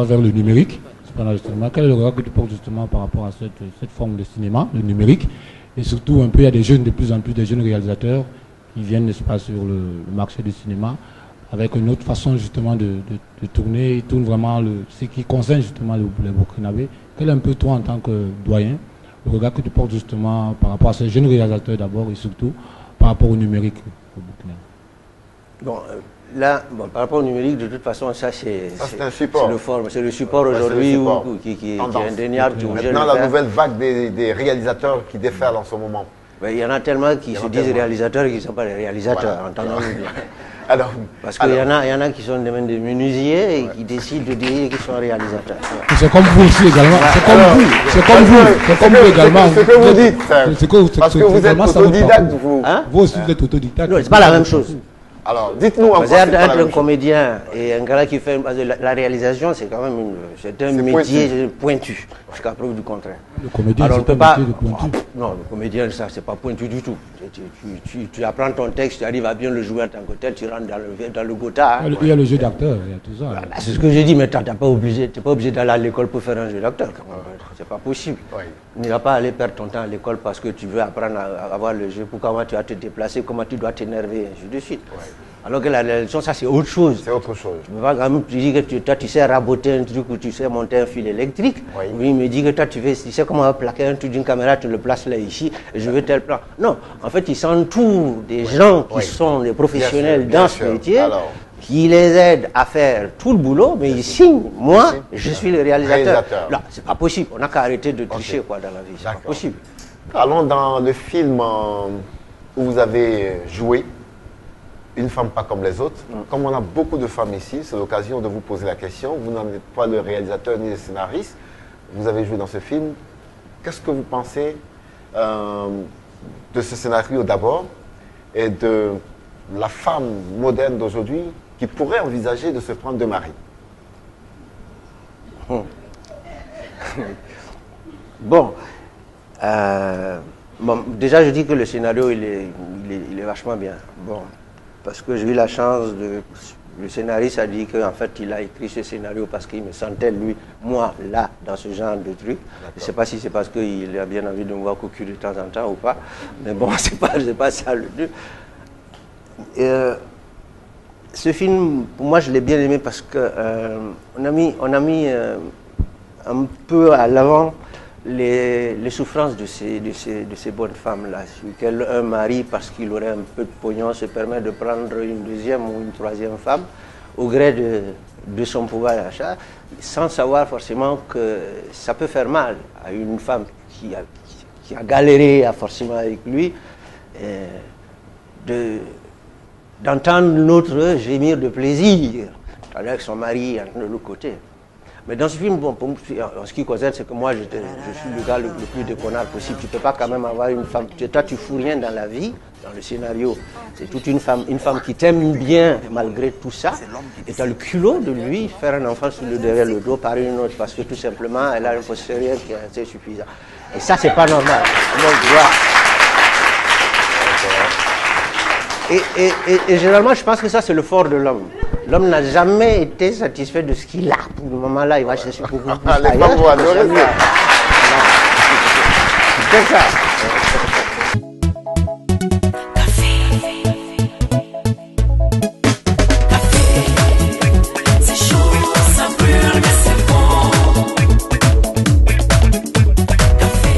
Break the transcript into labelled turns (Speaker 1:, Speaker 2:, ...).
Speaker 1: va vers le numérique. Justement, quel est le regard que tu portes justement par rapport à cette forme de cinéma, le numérique? Et surtout, un peu, il y a des jeunes, de plus en plus, des jeunes réalisateurs qui viennent, n'est-ce pas, sur le marché du cinéma, avec une autre façon justement de tourner. Ils tournent vraiment ce qui concerne justement les Burkinabés. Quel est un peu toi, en tant que doyen, le regard que tu portes justement par rapport à ces jeunes réalisateurs d'abord et surtout par rapport au numérique au Burkina?
Speaker 2: Bon, là, par rapport au numérique, de toute façon, ça c'est
Speaker 3: un support.
Speaker 2: C'est le support aujourd'hui qui est indéniable.
Speaker 3: Maintenant, la nouvelle vague des réalisateurs qui déferlent en ce moment.
Speaker 2: Il y en a tellement qui se disent réalisateurs et qui ne sont pas des réalisateurs,
Speaker 3: voilà.
Speaker 2: entendons-nous bien. Parce qu'il y en a qui sont des menuisiers et qui décident de dire qu'ils sont réalisateurs.
Speaker 1: C'est comme vous aussi également. C'est comme vous. C'est comme vous. C'est comme vous également.
Speaker 3: C'est ce que vous dites. Parce que vous êtes autodidacte, vous.
Speaker 1: Vous aussi, vous êtes autodidacte.
Speaker 2: Non, c'est pas la même chose.
Speaker 3: Alors, dites-nous en quoi
Speaker 2: c'est être un comédien et un gars qui fait la réalisation, c'est quand même un métier pointu, jusqu'à preuve du contraire.
Speaker 1: Le comédien,
Speaker 2: alors,
Speaker 1: c'est pas un métier de pointu.
Speaker 2: Non, le comédien, ça, c'est pas pointu du tout. Tu apprends ton texte, tu arrives à bien le jouer en tant que tel, tu rentres dans le gotha.
Speaker 1: Il y a le jeu d'acteur, il y a tout ça.
Speaker 2: Voilà, c'est ce que j'ai dit, mais tu n'es pas obligé d'aller à l'école pour faire un jeu d'acteur. C'est pas possible.
Speaker 3: Oui.
Speaker 2: Tu n'iras pas aller perdre ton temps à l'école parce que tu veux apprendre à avoir le jeu, pour comment tu vas te déplacer, comment tu dois t'énerver, ainsi de suite. Oui. Alors que la réalisation, ça c'est autre chose.
Speaker 3: C'est autre chose.
Speaker 2: Tu peux pas quand même te dire que toi tu sais raboter un truc ou tu sais monter un fil électrique. Oui. Lui il me dit que toi tu sais comment plaquer un truc d'une caméra, tu le places là ici et je veux tel plan. Non, en fait il s'entoure des gens qui sont des professionnels dans ce métier. Alors, qui les aident à faire tout le boulot, mais ils signent. Moi, je suis le réalisateur. Là, c'est pas possible. On n'a qu'à arrêter de tricher quoi, dans la vie. C'est pas possible.
Speaker 3: Allons dans le film où vous avez joué, Une femme pas comme les autres. Comme on a beaucoup de femmes ici, c'est l'occasion de vous poser la question. Vous n'en êtes pas le réalisateur ni le scénariste. Vous avez joué dans ce film. Qu'est-ce que vous pensez de ce scénario d'abord et de la femme moderne d'aujourd'hui qui pourrait envisager de se prendre de mari?
Speaker 2: Bon, déjà je dis que le scénario il est vachement bien. Bon, parce que j'ai eu la chance de... Le scénariste a dit qu'en fait il a écrit ce scénario parce qu'il me sentait lui, moi, là, dans ce genre de truc. Je ne sais pas si c'est parce qu'il a bien envie de me voir cocu de temps en temps ou pas, mais bon, c'est pas ça le but. Ce film, pour moi, je l'ai bien aimé parce que on a mis un peu à l'avant les souffrances de ces bonnes femmes-là, sur lesquelles un mari, parce qu'il aurait un peu de pognon, se permet de prendre une deuxième ou une troisième femme au gré de son pouvoir d'achat, sans savoir forcément que ça peut faire mal à une femme qui a galéré forcément avec lui, d'entendre l'autre gémir de plaisir, avec son mari de l'autre côté. Mais dans ce film, bon, en ce qui concerne, c'est que moi, je suis le gars le plus déconnard possible. Tu ne peux pas quand même avoir une femme. Toi, tu ne fous rien dans la vie, dans le scénario. C'est toute une femme qui t'aime bien malgré tout ça. Et tu as le culot de lui faire un enfant derrière le dos par une autre, parce que tout simplement, elle a un postérieur qui est assez suffisant. Et ça, c'est pas normal. Et généralement, je pense que ça, c'est le fort de l'homme. L'homme n'a jamais été satisfait de ce qu'il a. Pour le moment-là, il va chercher beaucoup plus ailleurs.
Speaker 3: Les femmes vont adorer ça.
Speaker 2: C'est ça.